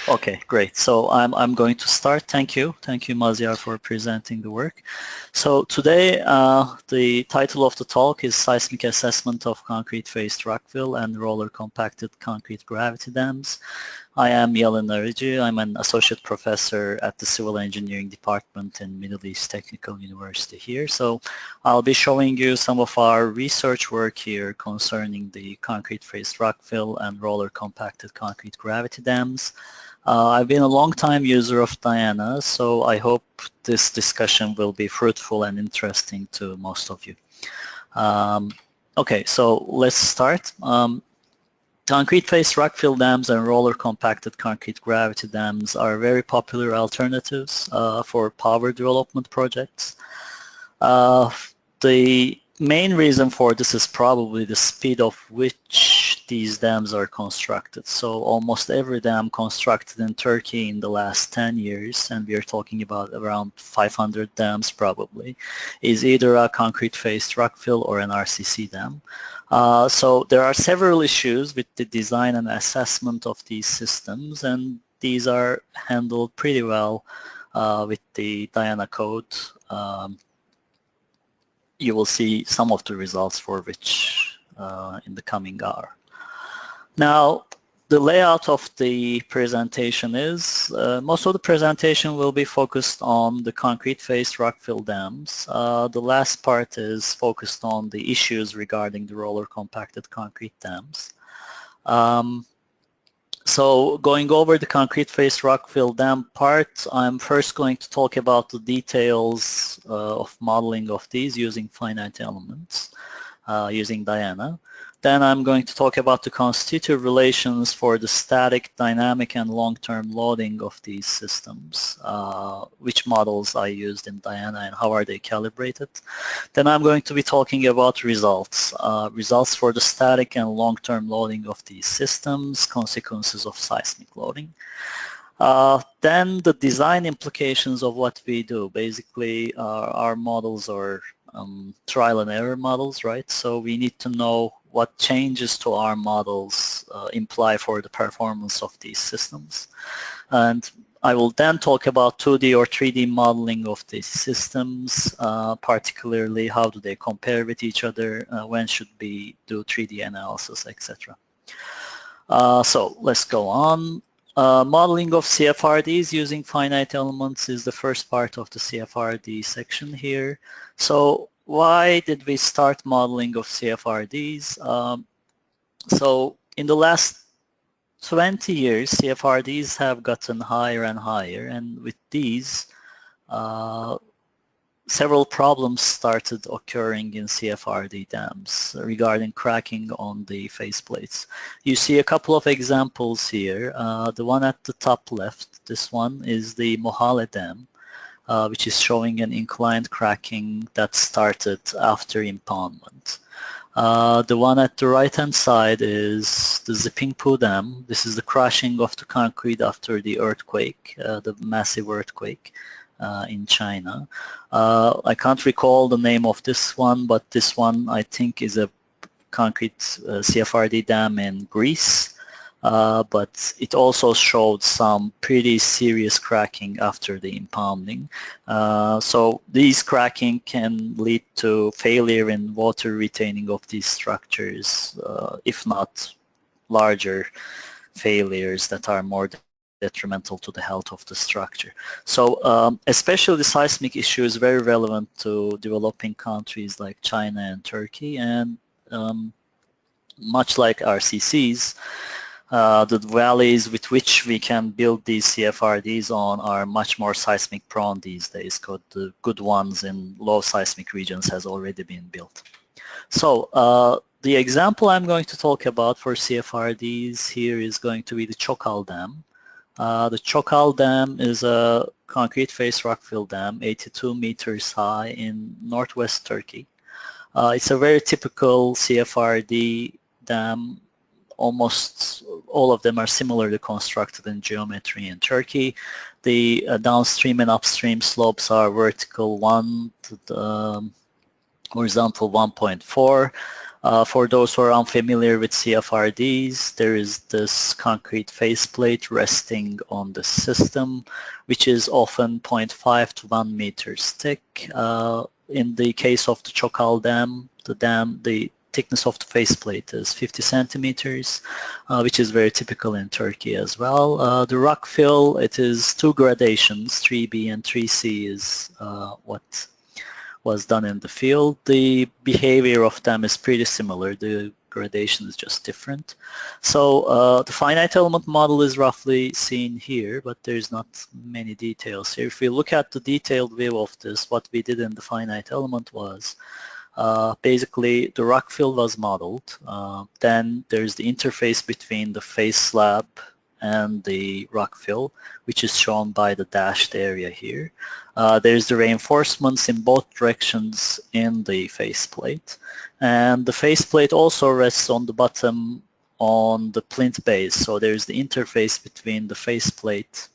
Okay, great. So I'm going to start. Thank you, Maziar, for presenting the work. So today the title of the talk is Seismic Assessment of Concrete-Faced Rockfill and Roller Compacted Concrete Gravity Dams. I am Yalın Arıcı. I'm an associate professor at the Civil Engineering Department in Middle East Technical University here. So I'll be showing you some of our research work here concerning the concrete-faced rockfill and roller compacted concrete gravity dams. I've been a long-time user of Diana, so I hope this discussion will be fruitful and interesting to most of you. Okay, so let's start. Concrete-faced rockfill dams and roller compacted concrete gravity dams are very popular alternatives for power development projects. The main reason for this is probably the speed of which these dams are constructed. So almost every dam constructed in Turkey in the last 10 years, and we are talking about around 500 dams probably, is either a concrete-faced rockfill or an RCC dam. So there are several issues with the design and assessment of these systems, and these are handled pretty well with the Diana code. You will see some of the results for which in the coming hour. Now, the layout of the presentation is, most of the presentation will be focused on the concrete-faced rockfill dams. The last part is focused on the issues regarding the roller compacted concrete dams. So going over the concrete-faced rockfill dam part, I'm first going to talk about the details of modeling of these using finite elements, using Diana. Then I'm going to talk about the constitutive relations for the static, dynamic, and long-term loading of these systems, which models I used in Diana and how are they calibrated. Then I'm going to be talking about results, results for the static and long-term loading of these systems, consequences of seismic loading. Then the design implications of what we do. Basically, our models are trial and error models, right? So we need to know what changes to our models imply for the performance of these systems. And I will then talk about 2D or 3D modeling of these systems, particularly how do they compare with each other, when should we do 3D analysis, etc. So let's go on. Modeling of CFRDs using finite elements is the first part of the CFRD section here. So why did we start modeling of CFRDs? So in the last 20 years, CFRDs have gotten higher and higher, and with these, several problems started occurring in CFRD dams regarding cracking on the faceplates. You see a couple of examples here. The one at the top left, this one is the Mohale Dam, which is showing an inclined cracking that started after impoundment. The one at the right-hand side is the Zipingpu Dam. This is the crushing of the concrete after the earthquake, the massive earthquake in China. I can't recall the name of this one, but this one I think is a concrete CFRD dam in Greece. But it also showed some pretty serious cracking after the impounding. So these cracking can lead to failure in water retaining of these structures, if not larger failures that are more detrimental to the health of the structure. So especially the seismic issue is very relevant to developing countries like China and Turkey, and much like RCCs, the valleys with which we can build these CFRDs on are much more seismic prone these days, because the good ones in low seismic regions has already been built. So the example I'm going to talk about for CFRDs here is going to be the Çokal Dam. The Çokal Dam is a concrete-faced rockfill dam, 82 meters high in northwest Turkey. It's a very typical CFRD dam. Almost all of them are similarly constructed in geometry in Turkey. The downstream and upstream slopes are vertical 1 to the horizontal 1.4. For those who are unfamiliar with CFRDs, there is this concrete faceplate resting on the system, which is often 0.5 to 1 meters thick. In the case of the Çokal Dam, the thickness of the faceplate is 50 centimeters, which is very typical in Turkey as well. The Rockfill, it is 2 gradations, 3B and 3C is what was done in the field. The behavior of them is pretty similar. The gradation is just different. So the finite element model is roughly seen here, but there's not many details here. If we look at the detailed view of this, what we did in the finite element was basically the rockfill was modeled. Then there's the interface between the face slab and the rockfill, which is shown by the dashed area here. There's the reinforcements in both directions in the faceplate. And the faceplate also rests on the bottom on the plinth base. So there's the interface between the faceplate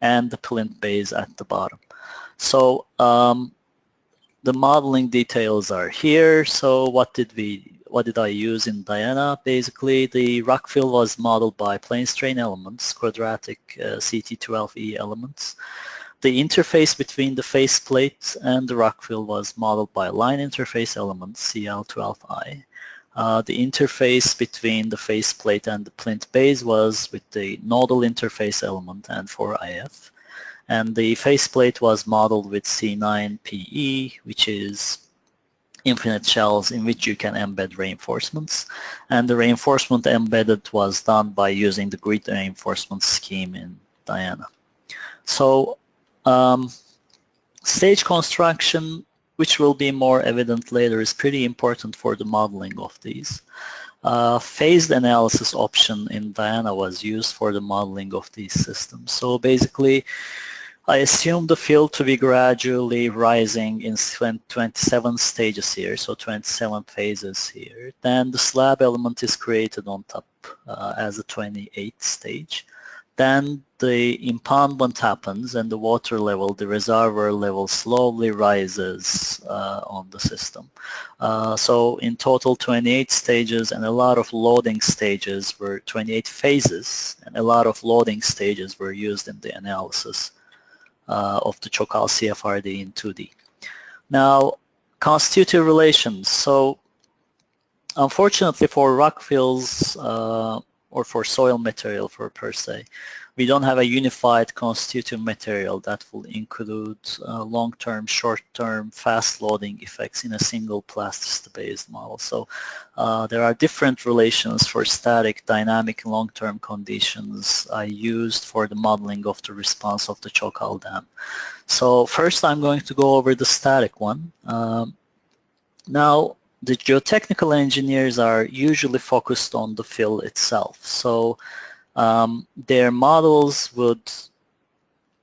and the plinth base at the bottom. So the modeling details are here. So what did I use in Diana? Basically, the rockfill was modeled by plane strain elements, quadratic CT12E elements. The interface between the faceplate and the rockfill was modeled by line interface elements, CL12I. The interface between the faceplate and the plinth base was with the nodal interface element N4IF. And the faceplate was modeled with C9PE, which is infinite shells in which you can embed reinforcements. And the reinforcement embedded was done by using the grid reinforcement scheme in Diana. So stage construction, which will be more evident later, is pretty important for the modeling of these. Phased analysis option in Diana was used for the modeling of these systems. So basically, I assume the field to be gradually rising in 27 stages here, so 27 phases here. Then the slab element is created on top as a 28th stage. Then the impoundment happens and the water level, the reservoir level, slowly rises on the system. So in total 28 stages, and a lot of loading stages were 28 phases, and a lot of loading stages were used in the analysis of the Çokal CFRD in 2D. Now, constitutive relations. So unfortunately for rockfills or for soil material per se, we don't have a unified constitutive material that will include long-term, short-term, fast-loading effects in a single plasticity-based model. So there are different relations for static, dynamic, and long-term conditions I used for the modeling of the response of the Çokal Dam. So first I'm going to go over the static one. Now, the geotechnical engineers are usually focused on the fill itself. So their models would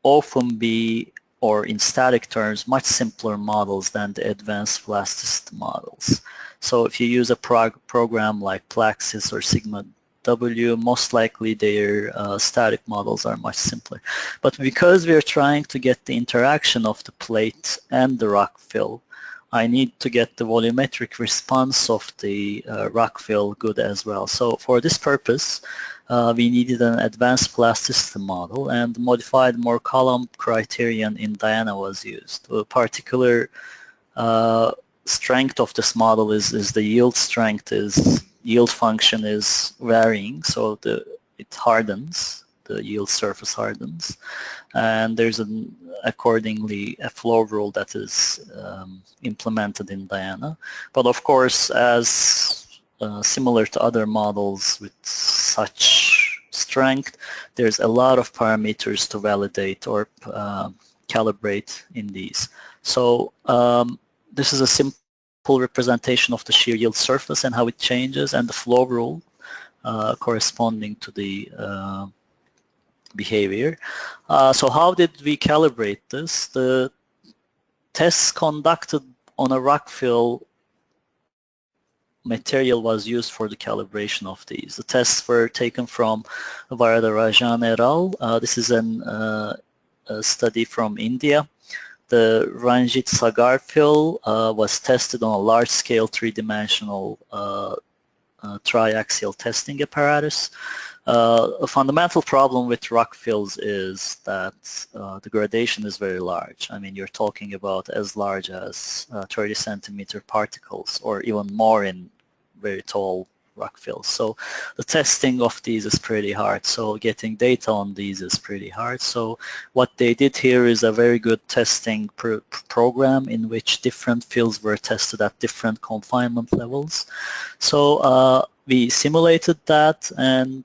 often be, or in static terms, much simpler models than the advanced plasticity models. So if you use a program like Plaxis or Sigma W, most likely their static models are much simpler. But because we are trying to get the interaction of the plate and the rock fill, I need to get the volumetric response of the rock fill good as well. So for this purpose, we needed an advanced plasticity model, and the modified Moore-Colomb criterion in Diana was used. The particular strength of this model is the yield strength, yield function is varying, so it hardens, the yield surface hardens, and there's accordingly a flow rule that is implemented in Diana. But of course, as similar to other models with such strength, there's a lot of parameters to validate or calibrate in these. So this is a simple representation of the shear yield surface and how it changes, and the flow rule corresponding to the behavior. So how did we calibrate this? The tests conducted on a rockfill material was used for the calibration of these. The tests were taken from Varadarajan et al. This is a study from India. the Ranjit-Sagar fill was tested on a large-scale three-dimensional triaxial testing apparatus. A fundamental problem with rock fills is that the gradation is very large. I mean, you're talking about as large as 30 centimeter particles or even more in very tall rock fills. So the testing of these is pretty hard. So getting data on these is pretty hard. So what they did here is a very good testing program in which different fills were tested at different confinement levels. So we simulated that, and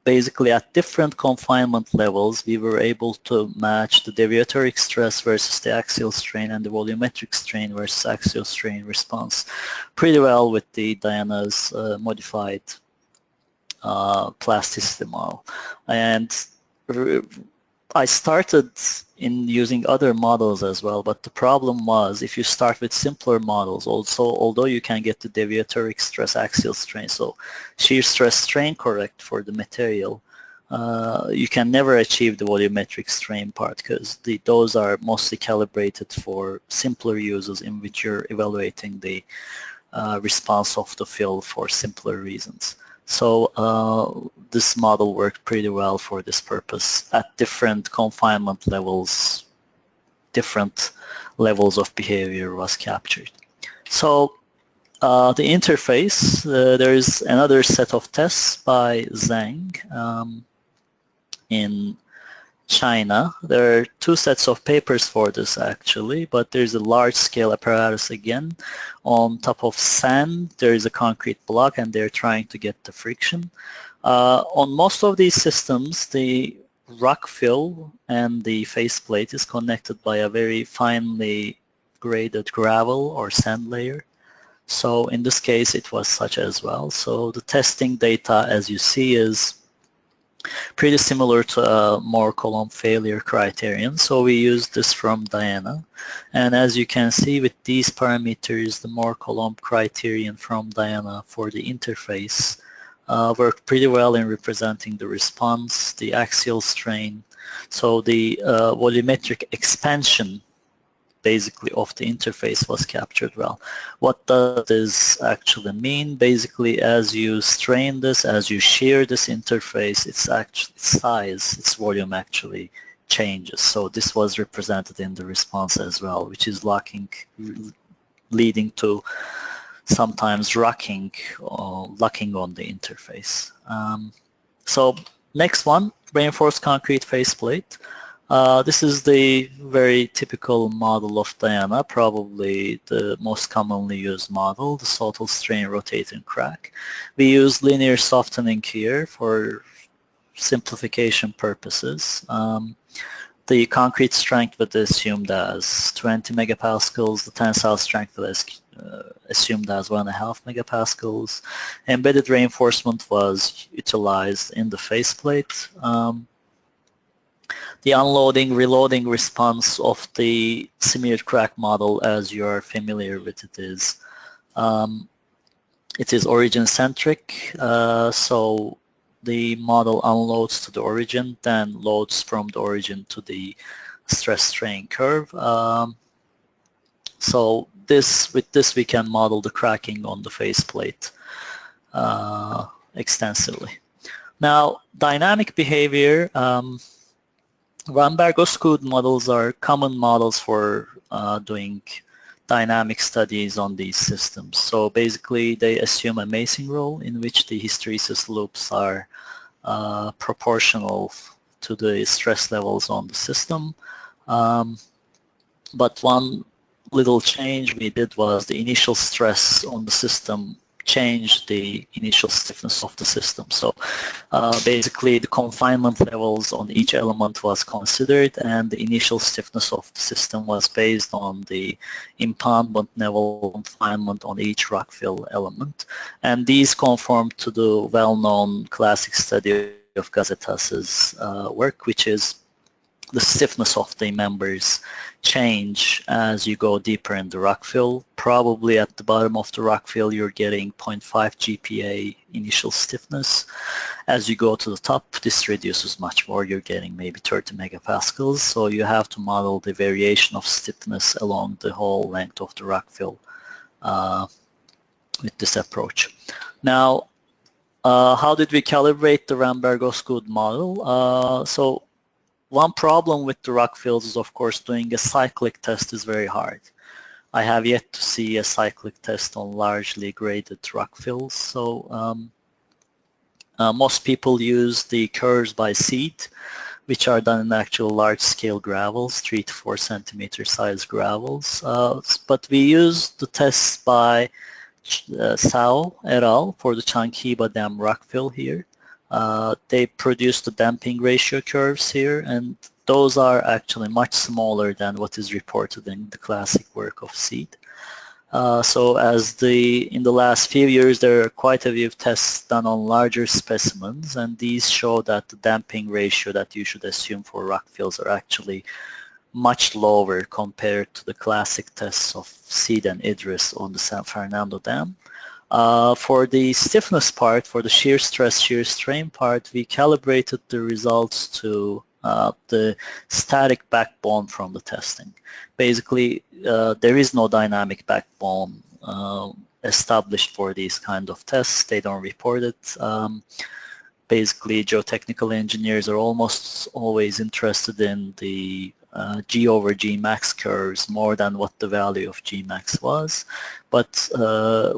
basically at different confinement levels we were able to match the deviatoric stress versus the axial strain and the volumetric strain versus axial strain response pretty well with the Diana's modified plasticity model. And I started in using other models as well, but the problem was if you start with simpler models also, although you can get the deviatoric stress axial strain, so shear stress strain correct for the material, you can never achieve the volumetric strain part because those are mostly calibrated for simpler uses in which you're evaluating the response of the fill for simpler reasons. So this model worked pretty well for this purpose. At different confinement levels, different levels of behavior was captured. So the interface, there is another set of tests by Zhang in China. There are two sets of papers for this actually, but there's a large-scale apparatus again. On top of sand, there is a concrete block, and they're trying to get the friction. On most of these systems, the rock fill and the faceplate is connected by a very finely graded gravel or sand layer. So in this case, it was such as well. So the testing data, as you see, is pretty similar to a Moore-Coulomb failure criterion. So we used this from Diana. And as you can see with these parameters, the Moore-Coulomb criterion from Diana for the interface worked pretty well in representing the response, the axial strain. So the volumetric expansion basically of the interface was captured well. What does this actually mean? Basically, as you strain this, as you shear this interface, its size, its volume actually changes. So this was represented in the response as well, which is leading to sometimes locking on the interface. So next one, reinforced concrete faceplate. This is the very typical model of Diana, probably the most commonly used model, the total strain, rotate, and crack. We use linear softening here for simplification purposes. The concrete strength was assumed as 20 megapascals, the tensile strength was assumed as 1.5 megapascals. Embedded reinforcement was utilized in the faceplate. The unloading, reloading response of the smeared crack model, as you are familiar with it is origin-centric. So the model unloads to the origin, then loads from the origin to the stress-strain curve. So with this we can model the cracking on the faceplate extensively. Now, dynamic behavior. Ramberg-Osgood models are common models for doing dynamic studies on these systems. So basically they assume a Mason rule in which the hysteresis loops are proportional to the stress levels on the system. But one little change we did was the initial stress on the system changed the initial stiffness of the system. So basically the confinement levels on each element was considered, and the initial stiffness of the system was based on the impoundment level confinement on each rockfill element. And these conform to the well-known classic study of Gazetas's work, which is the stiffness of the members change as you go deeper in the rockfill. Probably at the bottom of the rockfill you're getting 0.5 GPa initial stiffness. As you go to the top, this reduces much more. You're getting maybe 30 megapascals. So you have to model the variation of stiffness along the whole length of the rockfill with this approach. Now, how did we calibrate the Ramberg-Osgood model? So one problem with the rockfills is, of course, doing a cyclic test is very hard. I have yet to see a cyclic test on largely graded rockfills. So most people use the curves by seed, which are done in actual large-scale gravels, 3 to 4 centimeter size gravels. But we use the tests by Sao et al. For the Chankiba Dam rockfill here. They produce the damping ratio curves here, and those are actually much smaller than what is reported in the classic work of seed. So in the last few years, there are quite a few tests done on larger specimens, and these show that the damping ratio that you should assume for rockfills are actually much lower compared to the classic tests of seed and Idris on the San Fernando Dam. For the stiffness part, for the shear stress, shear strain part, we calibrated the results to the static backbone from the testing. Basically, there is no dynamic backbone established for these kind of tests. They don't report it. Basically, geotechnical engineers are almost always interested in the G over G max curves more than what the value of G max was. But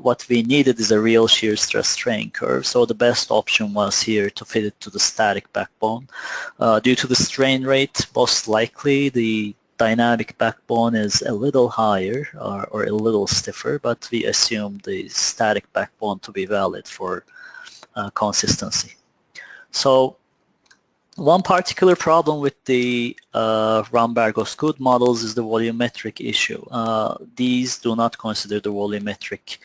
what we needed is a real shear stress strain curve. So the best option was here to fit it to the static backbone. Due to the strain rate, most likely the dynamic backbone is a little higher or a little stiffer, but we assume the static backbone to be valid for consistency. So one particular problem with the Ramberg-Osgood models is the volumetric issue. These do not consider the volumetric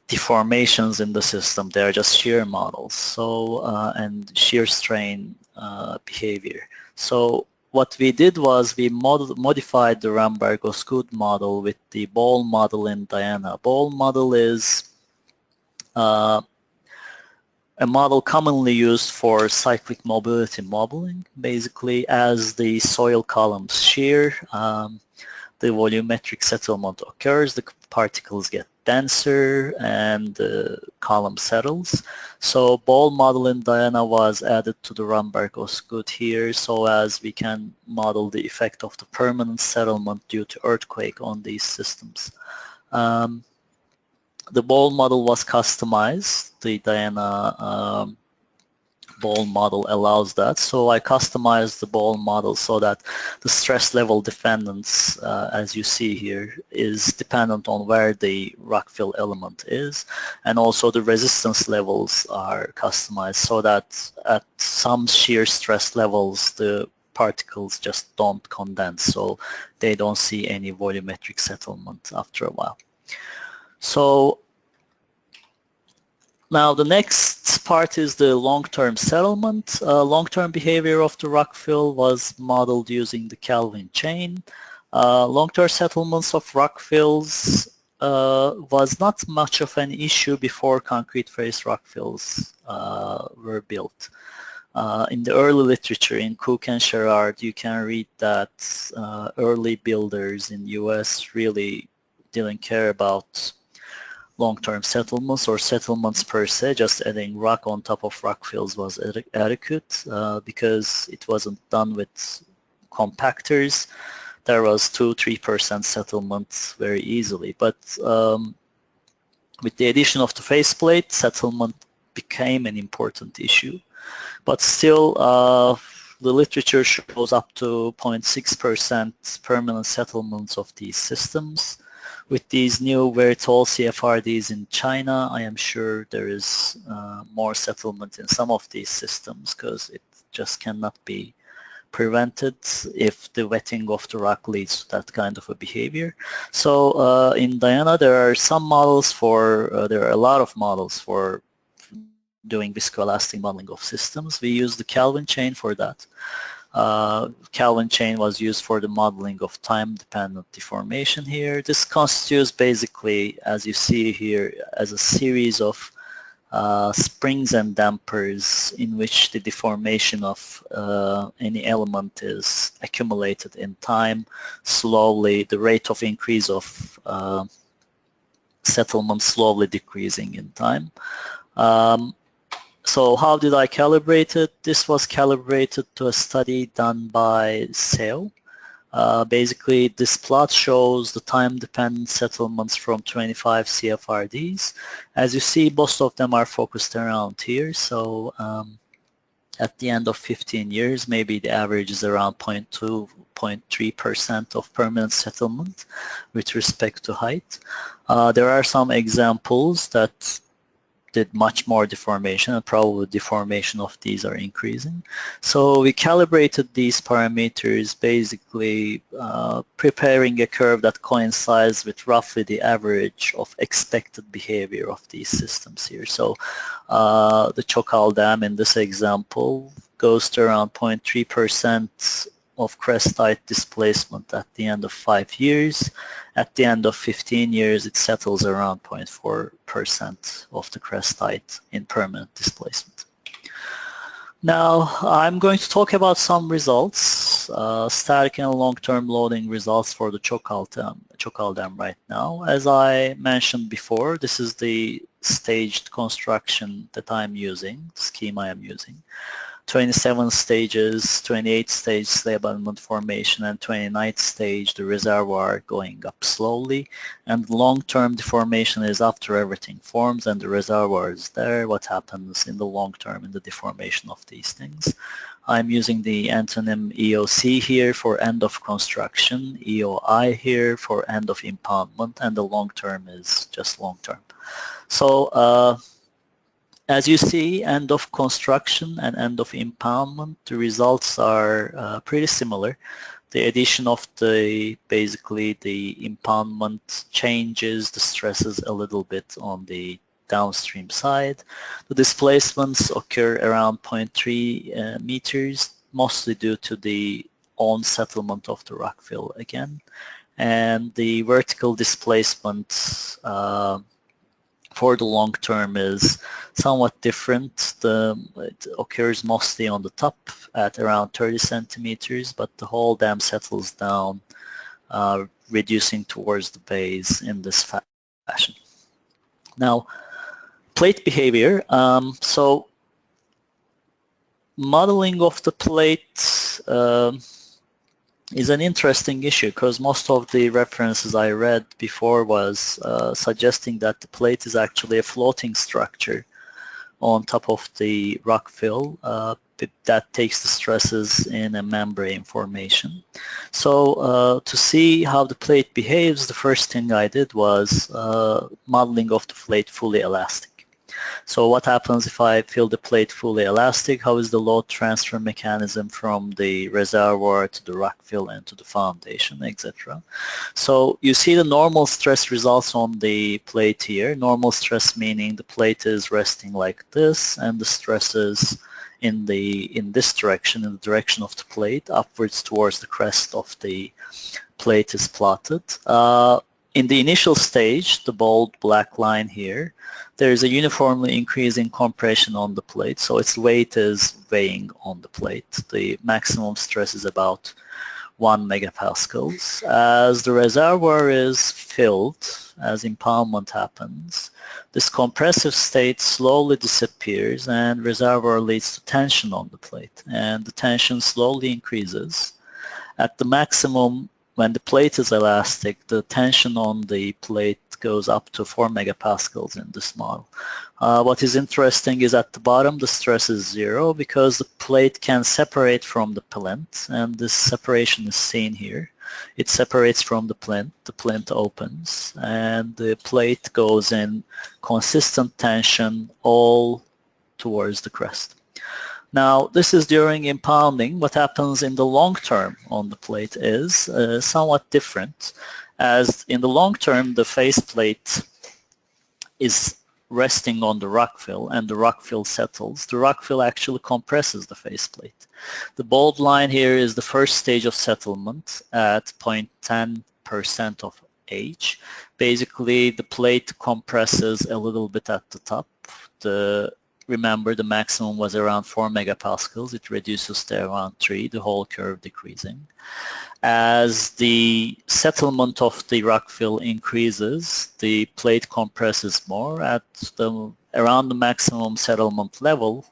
deformations in the system. They are just shear models, so and shear strain behavior. So what we did was we modified the Ramberg-Osgood model with the Ball model in Diana. Ball model is a model commonly used for cyclic mobility modeling. Basically, as the soil columns shear, the volumetric settlement occurs, the particles get denser, and the column settles. So Ball model in Diana was added to the Ramberg-Osgood here so as we can model the effect of the permanent settlement due to earthquake on these systems. The Ball model was customized. The Diana Ball model allows that. So I customized the Ball model so that the stress level dependence, as you see here, is dependent on where the rockfill element is. And also the resistance levels are customized so that at some shear stress levels, the particles just don't condense. So they don't see any volumetric settlement after a while. So now the next part is the long-term settlement. Long-term behavior of the rockfill was modeled using the Kelvin chain. Long-term settlements of rockfills was not much of an issue before concrete face rockfills were built. In the early literature in Cook and Sherrard, you can read that early builders in US really didn't care about long-term settlements or settlements per se. Just adding rock on top of rockfills was adequate because it wasn't done with compactors. There was 2-3% settlement very easily. But with the addition of the faceplate, settlement became an important issue. But still, the literature shows up to 0.6% permanent settlements of these systems. With these new very tall CFRDs in China, I am sure there is more settlement in some of these systems because it just cannot be prevented if the wetting of the rock leads to that kind of a behavior. So in Diana, there are some models for, there are a lot of models for doing viscoelastic modeling of systems. We use the Kelvin chain for that. Kelvin chain was used for the modeling of time-dependent deformation here. This constitutes basically, as you see here, as a series of springs and dampers in which the deformation of any element is accumulated in time slowly, the rate of increase of settlement slowly decreasing in time. So how did I calibrate it? This was calibrated to a study done by SEO. Basically, this plot shows the time-dependent settlements from 25 CFRDs. As you see, most of them are focused around here. So at the end of 15 years, maybe the average is around 0.2, 0.3% of permanent settlement with respect to height. There are some examples that did much more deformation, and probably deformation of these are increasing. So we calibrated these parameters, basically preparing a curve that coincides with roughly the average of expected behavior of these systems here. So the Çokal Dam in this example goes to around 0.3% of crest height displacement at the end of 5 years. At the end of 15 years, it settles around 0.4% of the crest height in permanent displacement. Now, I'm going to talk about some results, static and long-term loading results for the Çokal Dam right now. As I mentioned before, this is the staged construction that I'm using, the scheme I am using. 27 stages, 28 stage slab element formation, and 29th stage, the reservoir going up slowly. And long-term deformation is after everything forms and the reservoir is there. What happens in the long term in the deformation of these things? I'm using the antonym EOC here for end of construction, EOI here for end of impoundment, and the long term is just long term. So as you see, end of construction and end of impoundment, the results are pretty similar. The addition of basically the impoundment changes the stresses a little bit on the downstream side. The displacements occur around 0.3 meters, mostly due to the own settlement of the rockfill again. And the vertical displacement for the long term is somewhat different. It occurs mostly on the top at around 30 centimeters, but the whole dam settles down, reducing towards the base in this fashion. Now, plate behavior. So modeling of the plate is an interesting issue because most of the references I read before was suggesting that the plate is actually a floating structure on top of the rockfill that takes the stresses in a membrane formation. So to see how the plate behaves, the first thing I did was modeling of the plate fully elastic. So what happens if I fill the plate fully elastic? How is the load transfer mechanism from the reservoir to the rockfill and to the foundation, etc. So you see the normal stress results on the plate here. Normal stress meaning the plate is resting like this, and the stresses in this direction, in the direction of the plate, upwards towards the crest of the plate is plotted. In the initial stage, the bold black line here, there is a uniformly increasing compression on the plate, so its weight is weighing on the plate. The maximum stress is about 1 megapascals. As the reservoir is filled, as impoundment happens, this compressive state slowly disappears and reservoir leads to tension on the plate, and the tension slowly increases. At the maximum, when the plate is elastic, the tension on the plate goes up to 4 megapascals in this model. What is interesting is at the bottom the stress is 0 because the plate can separate from the plinth, and this separation is seen here. It separates from the plinth opens, and the plate goes in consistent tension all towards the crest. Now, this is during impounding. What happens in the long term on the plate is somewhat different, as in the long term, the face plate is resting on the rockfill and the rockfill settles, the rockfill actually compresses the faceplate. The bold line here is the first stage of settlement at 0.10% of age. Basically, the plate compresses a little bit at the top. Remember, the maximum was around 4 megapascals. It reduces to around 3, the whole curve decreasing. As the settlement of the rockfill increases, the plate compresses more at around the maximum settlement level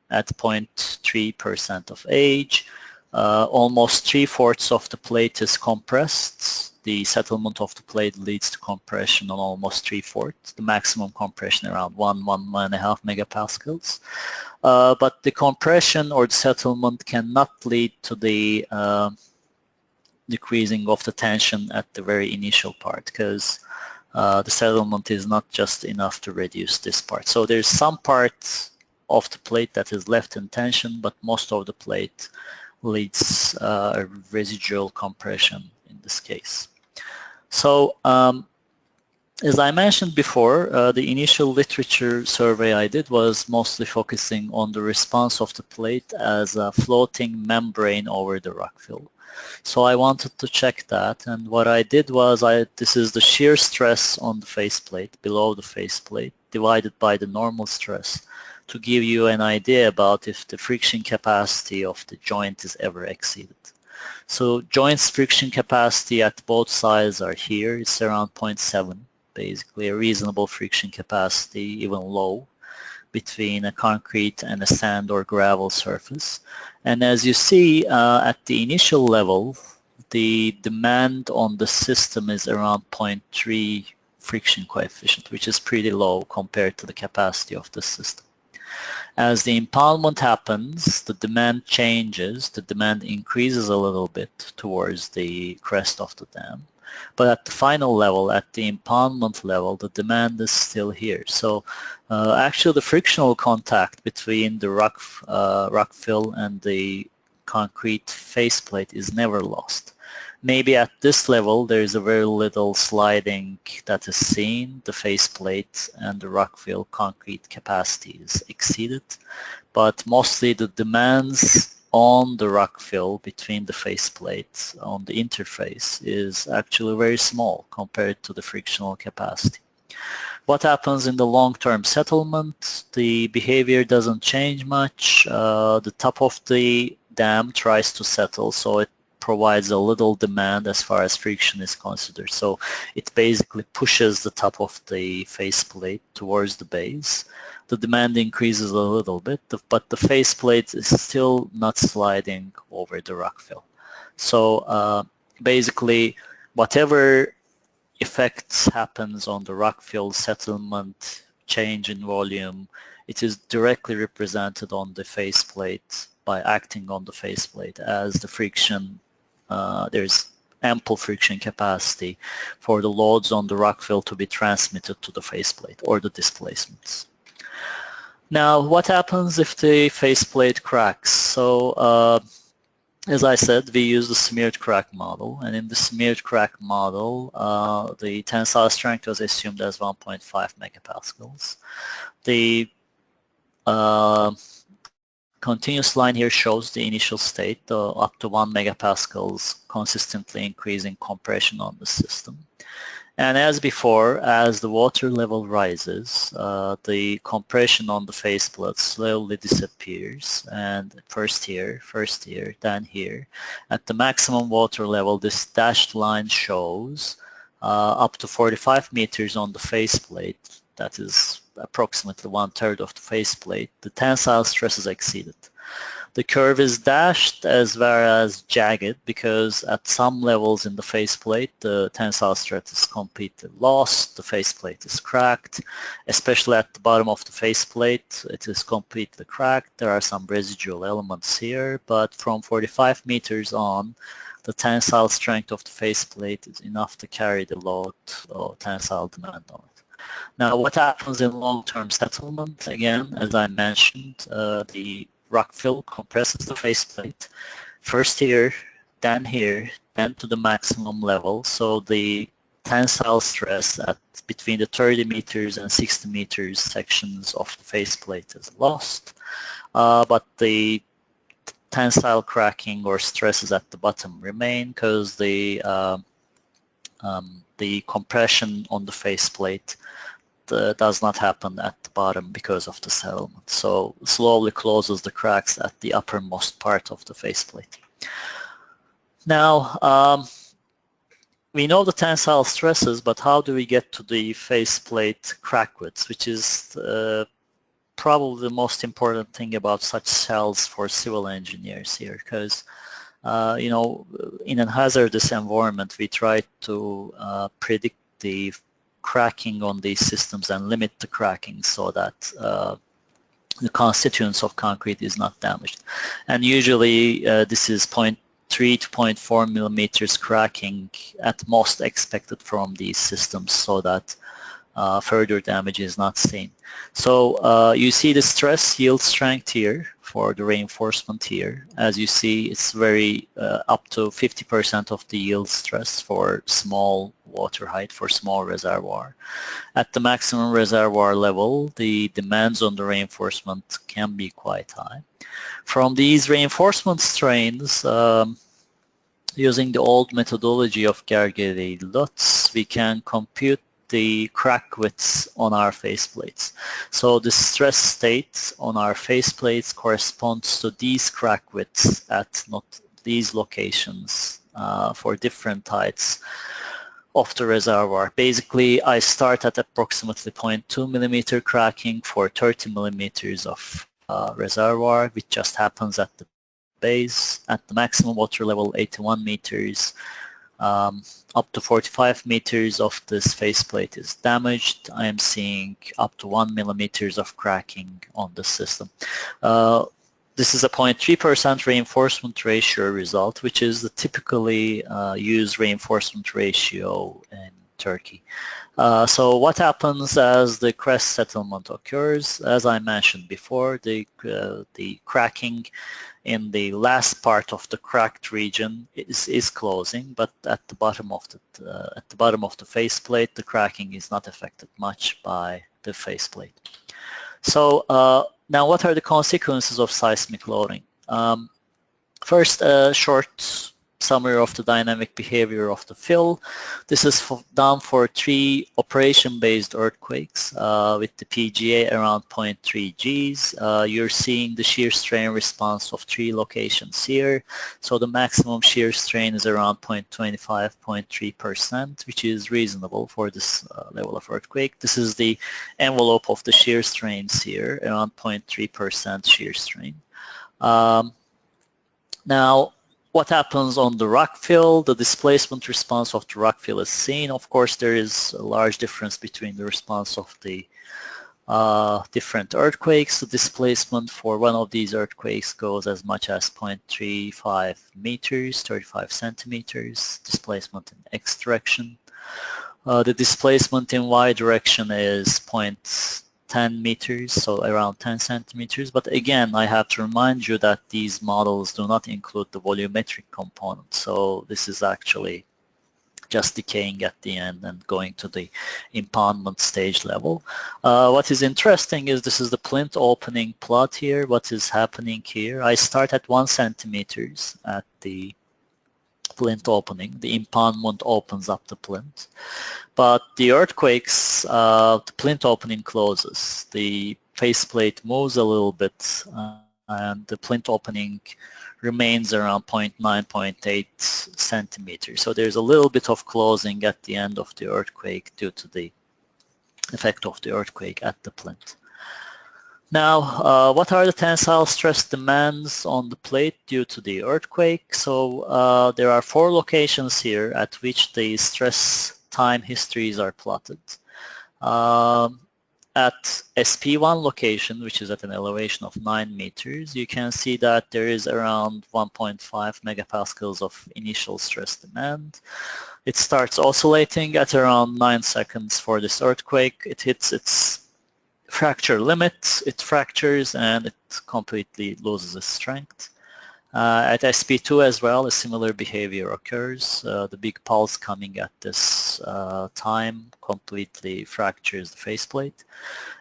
at 0.3% of age. Almost 3/4 of the plate is compressed. The settlement of the plate leads to compression on almost 3/4, the maximum compression around 1.5 megapascals. But the compression or the settlement cannot lead to the decreasing of the tension at the very initial part, because the settlement is not just enough to reduce this part. So there's some part of the plate that is left in tension, but most of the plate leads a residual compression in this case. So as I mentioned before, the initial literature survey I did was mostly focusing on the response of the plate as a floating membrane over the rockfill. So I wanted to check that, and what I did was, this is the shear stress on the faceplate, below the faceplate, divided by the normal stress, to give you an idea about if the friction capacity of the joint is ever exceeded. So joint's friction capacity at both sides are here. It's around 0.7, basically a reasonable friction capacity, even low, between a concrete and a sand or gravel surface. And as you see, at the initial level, the demand on the system is around 0.3 friction coefficient, which is pretty low compared to the capacity of the system. As the impoundment happens, the demand changes, the demand increases a little bit towards the crest of the dam. But at the final level, at the impoundment level, the demand is still here. So actually the frictional contact between the rockfill and the concrete faceplate is never lost. Maybe at this level there is a very little sliding that is seen. The faceplate and the rockfill concrete capacity is exceeded, but mostly the demands on the rockfill between the faceplate on the interface is actually very small compared to the frictional capacity. What happens in the long-term settlement? The behavior doesn't change much. The top of the dam tries to settle, so it provides a little demand as far as friction is considered. So it basically pushes the top of the faceplate towards the base. The demand increases a little bit, but the faceplate is still not sliding over the rockfill. So basically, whatever effects happens on the rockfill settlement, change in volume, it is directly represented on the faceplate by acting on the faceplate as the friction. There's ample friction capacity for the loads on the rockfill to be transmitted to the faceplate or the displacements. Now, what happens if the faceplate cracks? So, as I said, we use the smeared crack model, and in the smeared crack model, the tensile strength was assumed as 1.5 megapascals. The continuous line here shows the initial state, up to 1 megapascals, consistently increasing compression on the system. And as before, as the water level rises, the compression on the faceplate slowly disappears, and first here, then here. At the maximum water level, this dashed line shows up to 45 meters on the faceplate, that is approximately 1/3 of the faceplate, the tensile stress is exceeded. The curve is dashed as well as jagged because at some levels in the faceplate, the tensile stress is completely lost, the faceplate is cracked, especially at the bottom of the faceplate, it is completely cracked. There are some residual elements here, but from 45 meters on, the tensile strength of the faceplate is enough to carry the load or tensile demand on it. Now, what happens in long-term settlement? Again, as I mentioned, the rockfill compresses the faceplate, first here, then to the maximum level. So the tensile stress at between the 30 meters and 60 meters sections of the faceplate is lost, but the tensile cracking or stresses at the bottom remain because the compression on the faceplate does not happen at the bottom because of the settlement. So slowly closes the cracks at the uppermost part of the faceplate. Now, we know the tensile stresses, but how do we get to the faceplate crack widths, which is probably the most important thing about such cells for civil engineers here, because you know, in a hazardous environment, we try to predict the cracking on these systems and limit the cracking so that the constituents of concrete is not damaged. And usually this is 0.3 to 0.4 millimeters cracking at most expected from these systems so that further damage is not seen. So you see the stress yield strength here for the reinforcement here. As you see, it's very up to 50% of the yield stress for small water height, for small reservoir. At the maximum reservoir level, the demands on the reinforcement can be quite high. From these reinforcement strains, using the old methodology of Gergely-Lutz, we can compute the crack widths on our faceplates. So the stress state on our faceplates corresponds to these crack widths at not these locations for different heights of the reservoir. Basically, I start at approximately 0.2 millimeter cracking for 30 millimeters of reservoir, which just happens at the base. At the maximum water level, 81 meters, up to 45 meters of this faceplate is damaged. I am seeing up to 1 millimeters of cracking on the system. This is a 0.3% reinforcement ratio result, which is the typically used reinforcement ratio in Turkey. So what happens as the crest settlement occurs? As I mentioned before, the cracking in the last part of the cracked region is closing, but at the bottom of the faceplate, the cracking is not affected much by the faceplate. So now, what are the consequences of seismic loading? First, a short summary of the dynamic behavior of the fill. This is done for 3 operation-based earthquakes with the PGA around 0.3 Gs. You're seeing the shear strain response of 3 locations here. So the maximum shear strain is around 0.25, 0.3%, which is reasonable for this level of earthquake. This is the envelope of the shear strains here, around 0.3% shear strain. Now, what happens on the rockfill? The displacement response of the rockfill is seen. Of course, there is a large difference between the response of the different earthquakes. The displacement for one of these earthquakes goes as much as 0.35 meters, 35 centimeters, displacement in X direction. The displacement in Y direction is 0.10 meters, so around 10 centimeters. But again, I have to remind you that these models do not include the volumetric component. So this is actually just decaying at the end and going to the impoundment stage level. What is interesting is this is the plinth opening plot here. What is happening here? I start at 1 centimeters at the plinth opening. The impoundment opens up the plinth. But the earthquakes, the plinth opening closes. The faceplate moves a little bit and the plinth opening remains around 0.9, 0.8 centimeters. So there's a little bit of closing at the end of the earthquake due to the effect of the earthquake at the plinth. Now, what are the tensile stress demands on the plate due to the earthquake? So there are 4 locations here at which the stress time histories are plotted. At SP1 location, which is at an elevation of 9 meters, you can see that there is around 1.5 megapascals of initial stress demand. It starts oscillating at around 9 seconds for this earthquake. It hits its fracture limit, it fractures, and it completely loses its strength. At SP2 as well, a similar behavior occurs. The big pulse coming at this time completely fractures the faceplate.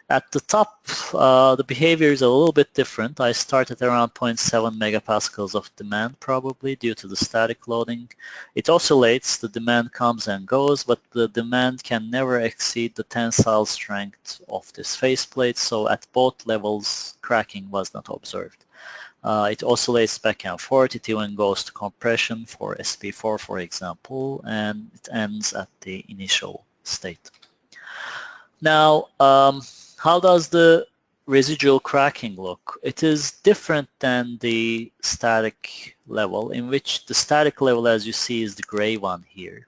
At the top, the behavior is a little bit different. I started around 0.7 megapascals of demand probably due to the static loading. It oscillates, the demand comes and goes, but the demand can never exceed the tensile strength of this faceplate, so at both levels cracking was not observed. It oscillates back and forth, it even goes to compression for SP4 for example, and it ends at the initial state. Now, how does the residual cracking look? It is different than the static level, in which the static level, as you see, is the gray one here.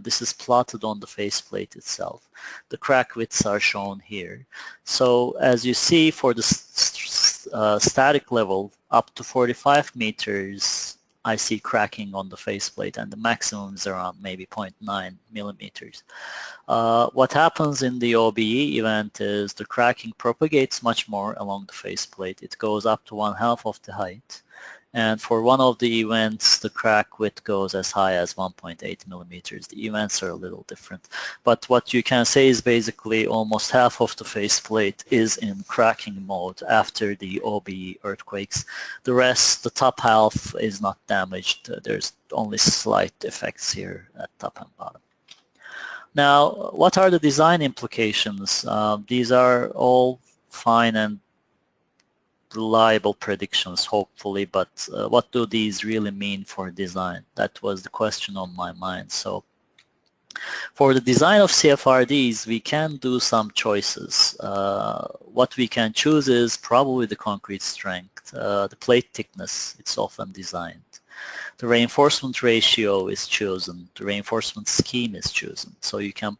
This is plotted on the faceplate itself. The crack widths are shown here. So as you see, for the static level up to 45 meters, I see cracking on the faceplate, and the maximum is around maybe 0.9 millimeters. What happens in the OBE event is the cracking propagates much more along the faceplate. It goes up to 1/2 of the height. And for one of the events, the crack width goes as high as 1.8 millimeters. The events are a little different. But what you can say is basically almost half of the faceplate is in cracking mode after the OBE earthquakes. The rest, the top half, is not damaged. There's only slight effects here at top and bottom. Now, what are the design implications? These are all fine and reliable predictions, hopefully, but what do these really mean for design? That was the question on my mind. So for the design of CFRDs, we can do some choices. What we can choose is probably the concrete strength, the plate thickness, it's often designed. The reinforcement ratio is chosen, the reinforcement scheme is chosen, so you can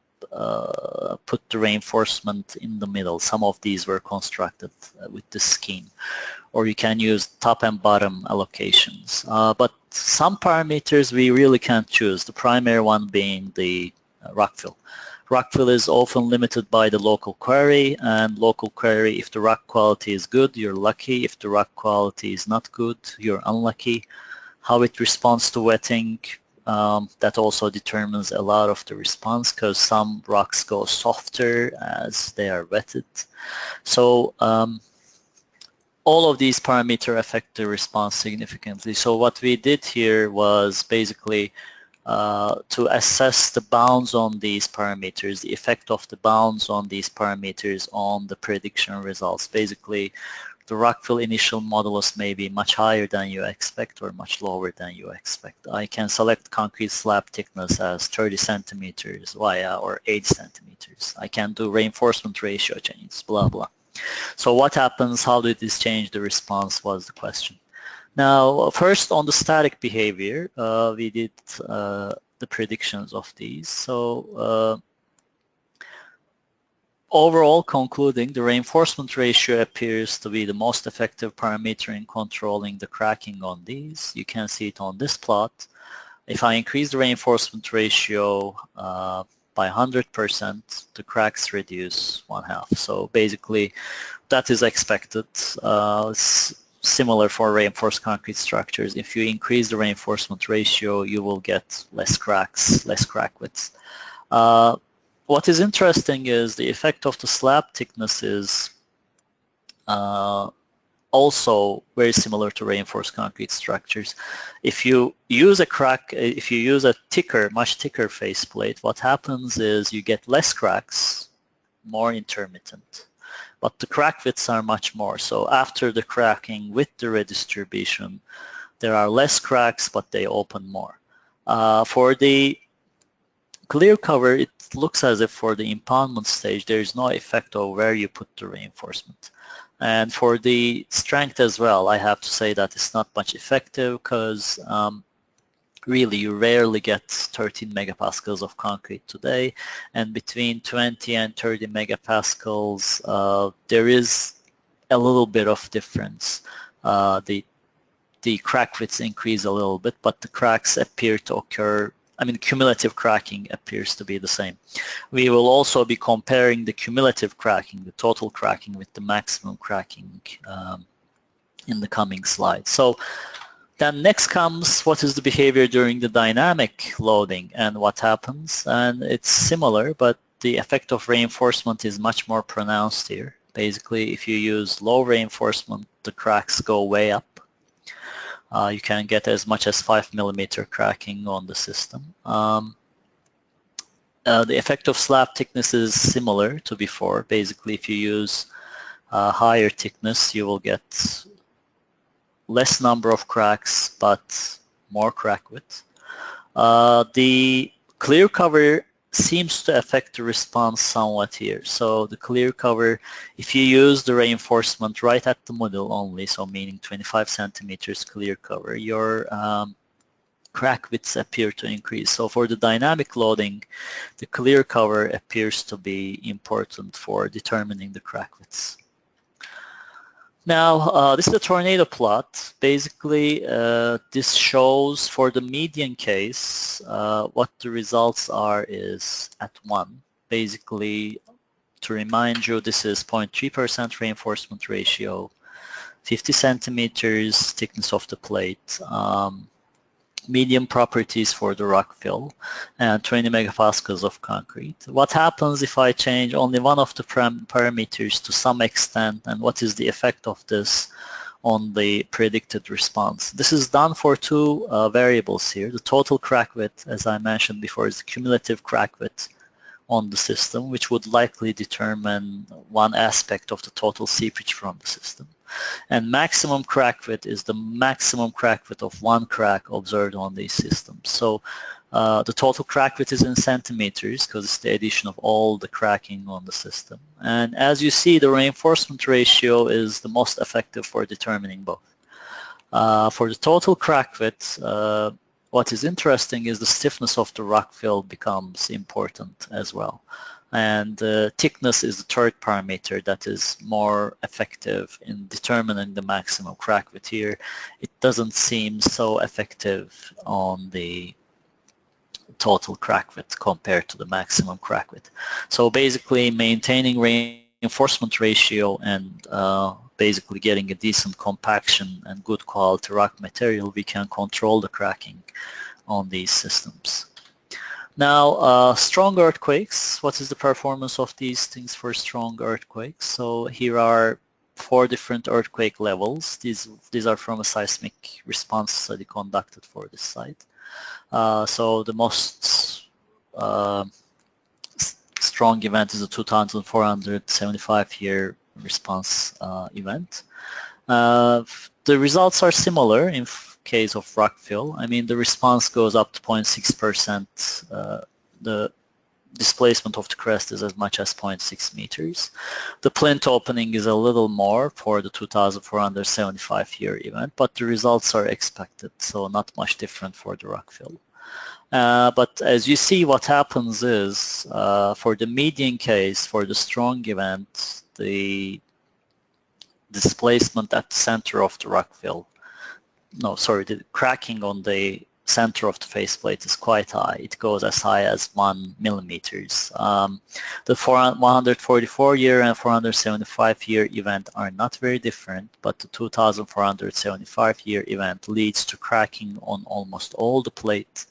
put the reinforcement in the middle. Some of these were constructed with this scheme, or you can use top and bottom allocations. But some parameters we really can't choose, the primary one being the Rockfill. Rockfill is often limited by the local quarry, and local quarry, if the rock quality is good, you're lucky. If the rock quality is not good, you're unlucky. How it responds to wetting, that also determines a lot of the response, because some rocks go softer as they are wetted. So all of these parameters affect the response significantly. So what we did here was basically to assess the bounds on these parameters, the effect of the bounds on these parameters on the prediction results. Basically, the Rockfill initial modulus may be much higher than you expect or much lower than you expect. I can select concrete slab thickness as 30 centimeters or 80 centimeters. I can do reinforcement ratio changes, blah, blah. So what happens, how did this change the response was the question. Now, first on the static behavior, we did the predictions of these. So overall, concluding, the reinforcement ratio appears to be the most effective parameter in controlling the cracking on these. You can see it on this plot. If I increase the reinforcement ratio by 100%, the cracks reduce 1/2. So basically, that is expected. It's similar for reinforced concrete structures. If you increase the reinforcement ratio, you will get less cracks, less crack widths. What is interesting is the effect of the slab thickness is also very similar to reinforced concrete structures. If you use a thicker, much thicker faceplate, what happens is you get less cracks, more intermittent, but the crack widths are much more. So after the cracking with the redistribution, there are less cracks, but they open more. For the clear cover, it looks as if for the impoundment stage, there is no effect of where you put the reinforcement. And for the strength as well, I have to say that it's not much effective, because really you rarely get 13 megapascals of concrete today, and between 20 and 30 megapascals, there is a little bit of difference. The crack widths increase a little bit, but the cracks appear to occur, cumulative cracking appears to be the same. We will also be comparing the cumulative cracking, the total cracking, with the maximum cracking in the coming slides. So Then next comes what is the behavior during the dynamic loading and what happens. And it's similar, but the effect of reinforcement is much more pronounced here. Basically, if you use low reinforcement, the cracks go way up. You can get as much as 5 millimeter cracking on the system. The effect of slab thickness is similar to before. Basically, if you use higher thickness, you will get less number of cracks, but more crack width. The clear cover seems to affect the response somewhat here. So the clear cover, if you use the reinforcement right at the middle only, so meaning 25 centimeters clear cover, your crack widths appear to increase. So for the dynamic loading, the clear cover appears to be important for determining the crack widths. Now, this is a tornado plot. Basically, this shows for the median case, what the results are is at 1. Basically, to remind you, this is 0.3% reinforcement ratio, 50 centimeters thickness of the plate, medium properties for the Rockfill, and 20 megapascals of concrete. What happens if I change only one of the parameters to some extent, and what is the effect of this on the predicted response? This is done for two variables here. The total crack width, as I mentioned before, is the cumulative crack width on the system, which would likely determine one aspect of the total seepage from the system. And maximum crack width is the maximum crack width of one crack observed on these systems. So the total crack width is in centimeters because it's the addition of all the cracking on the system. And as you see, the reinforcement ratio is the most effective for determining both. For the total crack width, what is interesting is the stiffness of the Rockfill becomes important as well. And thickness is the third parameter that is more effective in determining the maximum crack width here. It doesn't seem so effective on the total crack width compared to the maximum crack width. So basically maintaining reinforcement ratio and basically getting a decent compaction and good quality rock material, we can control the cracking on these systems. Now, strong earthquakes, what is the performance of these things for strong earthquakes? So here are 4 different earthquake levels. These are from a seismic response study conducted for this site. So the most strong event is a 2,475-year response event. The results are similar in case of Rockfill. I mean, the response goes up to 0.6%. The displacement of the crest is as much as 0.6 meters. The plinth opening is a little more for the 2,475-year event, but the results are expected, so not much different for the Rockfill. But as you see, what happens is, for the median case, for the strong event, the displacement at the center of the Rockfill, the cracking on the center of the faceplate is quite high. It goes as high as 1 millimeters. The 144-year and 475-year event are not very different, but the 2,475-year event leads to cracking on almost all the plate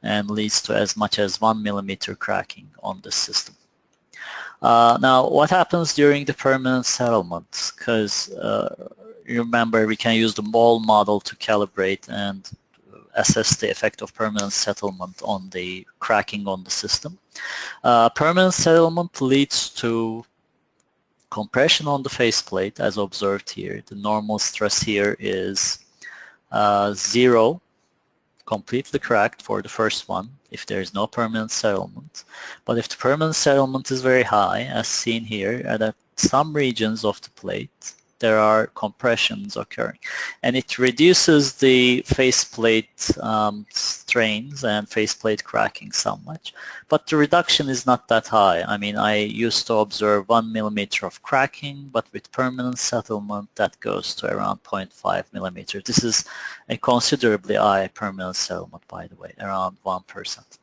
and leads to as much as 1 millimeter cracking on the system. Now, what happens during the permanent settlements? Because remember, we can use the ball model to calibrate and assess the effect of permanent settlement on the cracking on the system. Permanent settlement leads to compression on the faceplate as observed here. The normal stress here is 0, completely cracked for the first one if there is no permanent settlement. But if the permanent settlement is very high, as seen here, at some regions of the plate, there are compressions occurring. And it reduces the faceplate strains and faceplate cracking somewhat. But the reduction is not that high. I mean, I used to observe 1 millimeter of cracking, but with permanent settlement, that goes to around 0.5 millimeters. This is a considerably high permanent settlement, by the way, around 1%.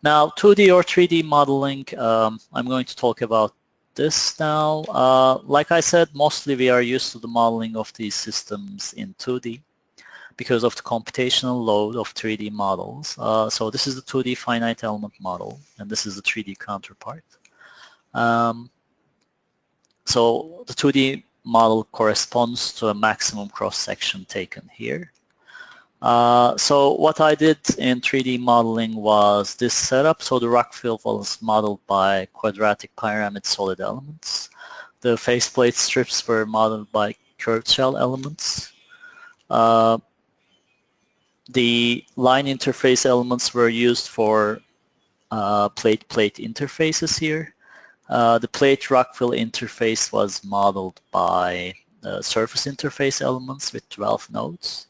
Now, 2D or 3D modeling, I'm going to talk about this now. Like I said, mostly we are used to the modeling of these systems in 2D because of the computational load of 3D models. So this is the 2D finite element model, and this is the 3D counterpart. So the 2D model corresponds to a maximum cross-section taken here. So what I did in 3D modeling was this setup. So the Rockfill was modeled by quadratic pyramid solid elements. The faceplate strips were modeled by curved shell elements. The line interface elements were used for plate-plate interfaces here. The plate Rockfill interface was modeled by surface interface elements with 12 nodes.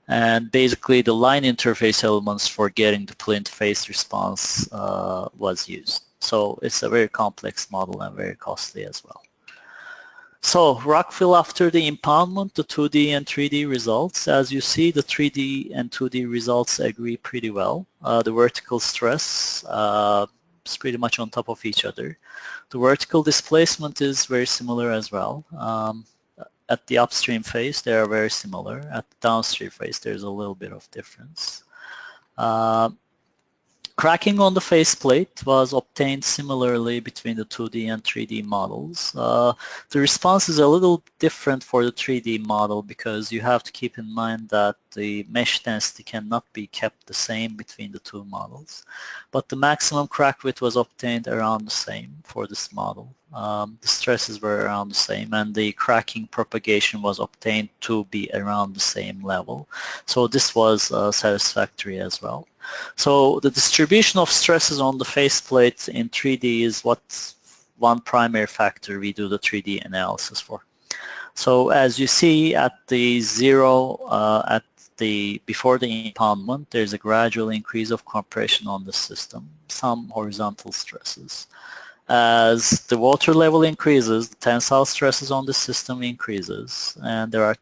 And basically the line interface elements for getting the plinth face response was used. So it's a very complex model and very costly as well. So Rockfill after the impoundment, the 2D and 3D results. As you see, the 3D and 2D results agree pretty well. The vertical stress is pretty much on top of each other. The vertical displacement is very similar as well. At the upstream phase, they are very similar. At the downstream phase, there's a little bit of difference. Cracking on the faceplate was obtained similarly between the 2D and 3D models. The response is a little different for the 3D model because you have to keep in mind that the mesh density cannot be kept the same between the two models. But the maximum crack width was obtained around the same for this model. The stresses were around the same, and the cracking propagation was obtained to be around the same level. So this was satisfactory as well. So the distribution of stresses on the faceplate in 3D is what one primary factor we do the 3D analysis for. So as you see at the zero, before the impoundment, there's a gradual increase of compression on the system, some horizontal stresses. As the water level increases, the tensile stresses on the system increases, and there are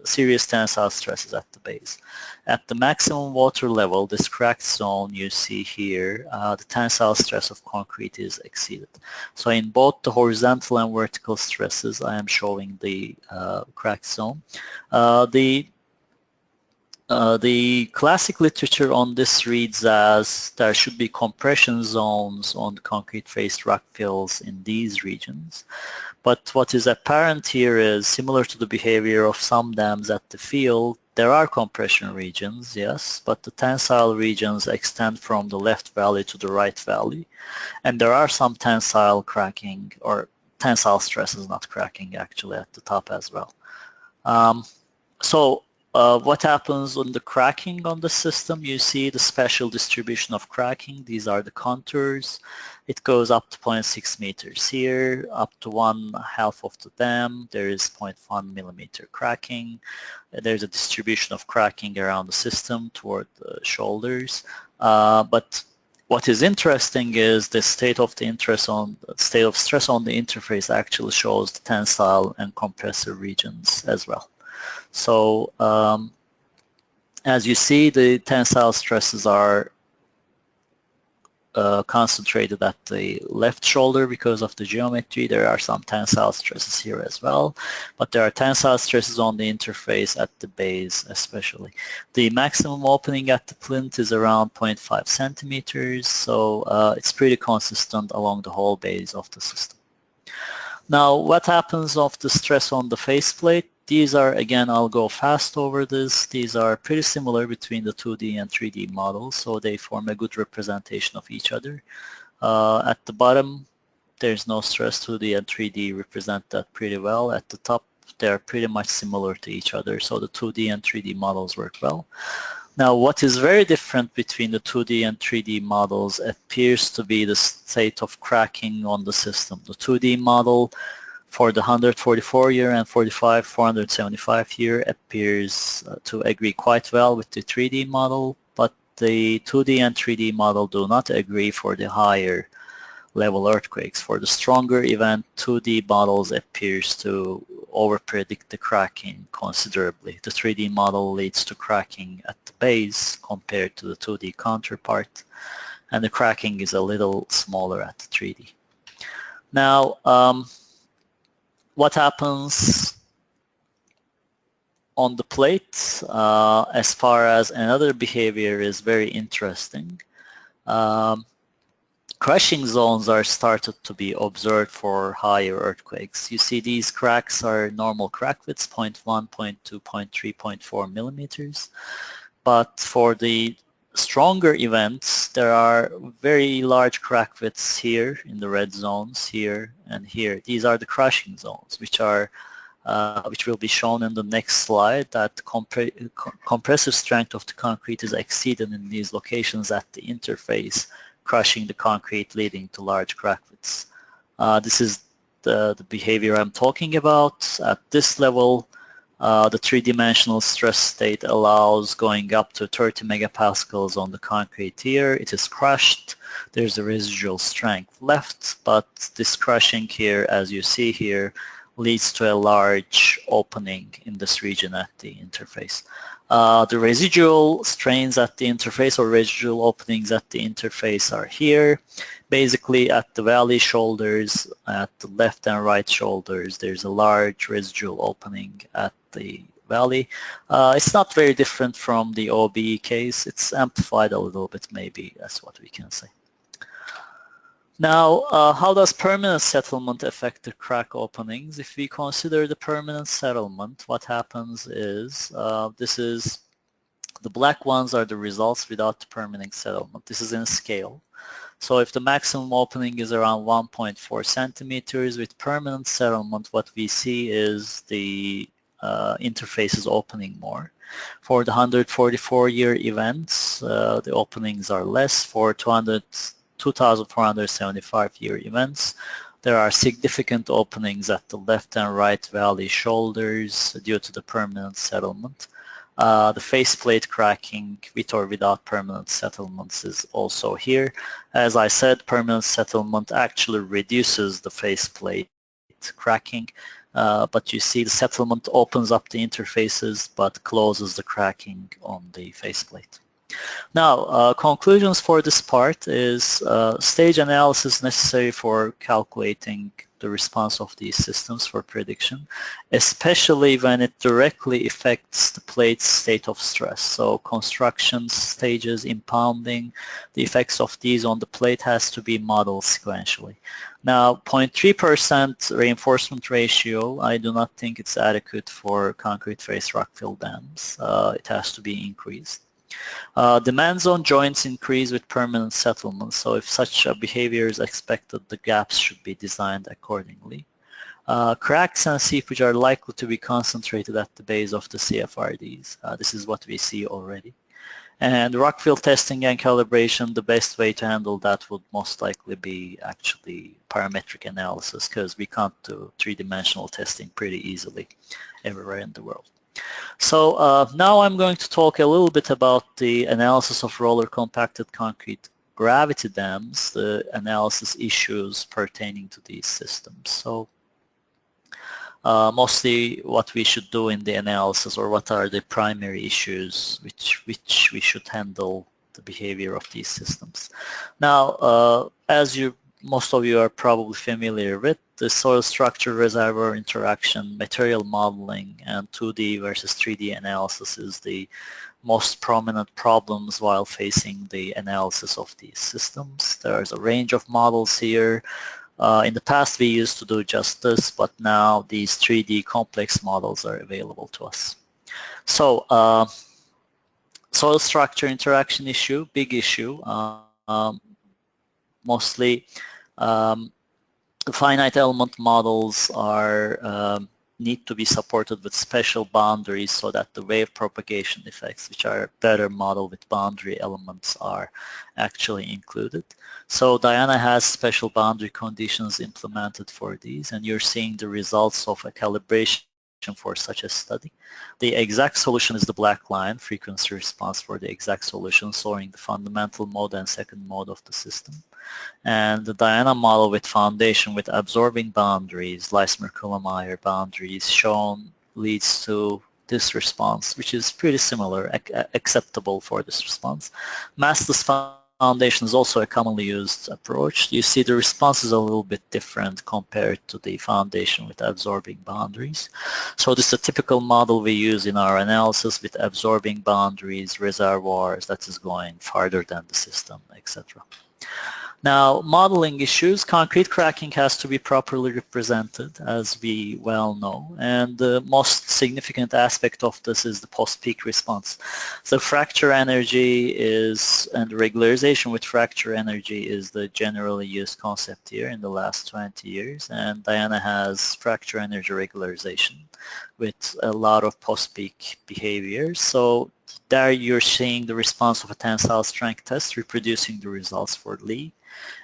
serious tensile stresses at the base. At the maximum water level, this cracked zone you see here, the tensile stress of concrete is exceeded. So in both the horizontal and vertical stresses, I am showing the cracked zone. The classic literature on this reads as there should be compression zones on the concrete faced rock fills in these regions. But what is apparent here is similar to the behavior of some dams at the field. There are compression regions, yes, but the tensile regions extend from the left valley to the right valley. And there are some tensile cracking, or tensile stresses, not cracking actually, at the top as well. What happens on the cracking on the system? You see the special distribution of cracking. These are the contours. It goes up to 0.6 meters here, up to 1/2 of the dam. There is 0.1 millimeter cracking. There's a distribution of cracking around the system toward the shoulders. But what is interesting is the state of stress on the interface actually shows the tensile and compressor regions as well. So as you see, the tensile stresses are concentrated at the left shoulder because of the geometry. There are some tensile stresses here as well, but there are tensile stresses on the interface at the base especially. The maximum opening at the plinth is around 0.5 centimeters, so it's pretty consistent along the whole base of the system. Now, what happens of the stress on the faceplate? These are, again, I'll go fast over this. These are pretty similar between the 2D and 3D models, so they form a good representation of each other. At the bottom, there's no stress. 2D and 3D represent that pretty well. At the top, they're pretty much similar to each other, so the 2D and 3D models work well. Now, what is very different between the 2D and 3D models appears to be the state of cracking on the system. The 2D model for the 144 year and 475 year appears to agree quite well with the 3D model, but the 2D and 3D model do not agree for the higher level earthquakes. For the stronger event, 2D models appears to overpredict the cracking considerably. The 3D model leads to cracking at the base compared to the 2D counterpart, and the cracking is a little smaller at the 3D. Now, what happens on the plate, as far as another behavior is very interesting. Crushing zones are started to be observed for higher earthquakes. You see these cracks are normal crack widths, 0.1, 0.2, 0.3, 0.4 millimeters. But for the stronger events, there are very large crack widths here in the red zones, here and here. These are the crushing zones, which will be shown in the next slide, that compressive strength of the concrete is exceeded in these locations at the interface, crushing the concrete, leading to large crack widths. This is the behavior I'm talking about. At this level, the three-dimensional stress state allows going up to 30 megapascals on the concrete here. It is crushed. There's a residual strength left, but this crushing here, as you see here, leads to a large opening in this region at the interface. The residual strains at the interface, or residual openings at the interface, are here. Basically at the valley shoulders, at the left and right shoulders, there's a large residual opening at the valley. It's not very different from the OBE case. It's amplified a little bit, maybe, that's what we can say. Now, how does permanent settlement affect the crack openings? If we consider the permanent settlement, what happens is, the black ones are the results without the permanent settlement. This is in scale. So if the maximum opening is around 1.4 centimeters, with permanent settlement, what we see is the interface is opening more. For the 144-year events, the openings are less. For 2,475-year events, there are significant openings at the left and right valley shoulders due to the permanent settlement. The faceplate cracking with or without permanent settlements is also here. As I said, permanent settlement actually reduces the faceplate cracking, but you see the settlement opens up the interfaces but closes the cracking on the faceplate. Now, conclusions for this part is stage analysis necessary for calculating the response of these systems for prediction, especially when it directly affects the plate's state of stress. So construction stages, impounding, the effects of these on the plate has to be modeled sequentially. Now, 0.3% reinforcement ratio, I do not think it's adequate for concrete face rockfill dams. It has to be increased. Demands on joints increase with permanent settlement, so if such a behavior is expected, the gaps should be designed accordingly. Cracks and seepage are likely to be concentrated at the base of the CFRDs. This is what we see already. And rockfill testing and calibration, the best way to handle that would most likely be actually parametric analysis, because we can't do three-dimensional testing pretty easily everywhere in the world. So now I'm going to talk a little bit about the analysis of roller compacted concrete gravity dams, the analysis issues pertaining to these systems. So mostly what we should do in the analysis, or what are the primary issues which we should handle the behavior of these systems. Now, as most of you are probably familiar with, the soil structure reservoir interaction, material modeling, and 2D versus 3D analysis is the most prominent problems while facing the analysis of these systems. There's a range of models here. In the past we used to do just this, but now these 3D complex models are available to us. So soil structure interaction issue, big issue. Mostly the finite element models are need to be supported with special boundaries so that the wave propagation effects, which are better modeled with boundary elements, are actually included. So Diana has special boundary conditions implemented for these, and you're seeing the results of a calibration for such a study. The exact solution is the black line, frequency response for the exact solution, showing the fundamental mode and second mode of the system. And the Diana model with foundation with absorbing boundaries, Leismer-Kuhlmeier boundaries shown, leads to this response, which is pretty similar, acceptable for this response. Massless foundation is also a commonly used approach. You see the response is a little bit different compared to the foundation with absorbing boundaries. So this is a typical model we use in our analysis with absorbing boundaries, reservoirs that is going farther than the system, etc. Now, modeling issues, concrete cracking has to be properly represented, as we well know, and the most significant aspect of this is the post-peak response. So fracture energy is, and regularization with fracture energy is the generally used concept here in the last 20 years, and Diana has fracture energy regularization with a lot of post-peak behaviors. So there you're seeing the response of a tensile strength test reproducing the results for Lee,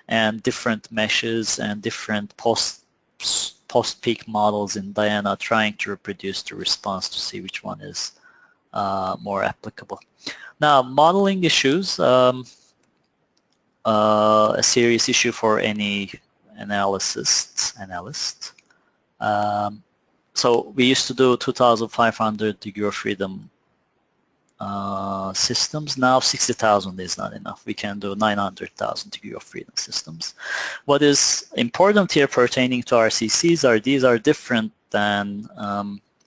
and different meshes and different post-peak models in Diana trying to reproduce the response to see which one is more applicable. Now, modeling issues, a serious issue for any analyst. So we used to do 2,500 degree of freedom systems. Now 60,000 is not enough. We can do 900,000 degree of freedom systems. What is important here pertaining to RCCs are these are different than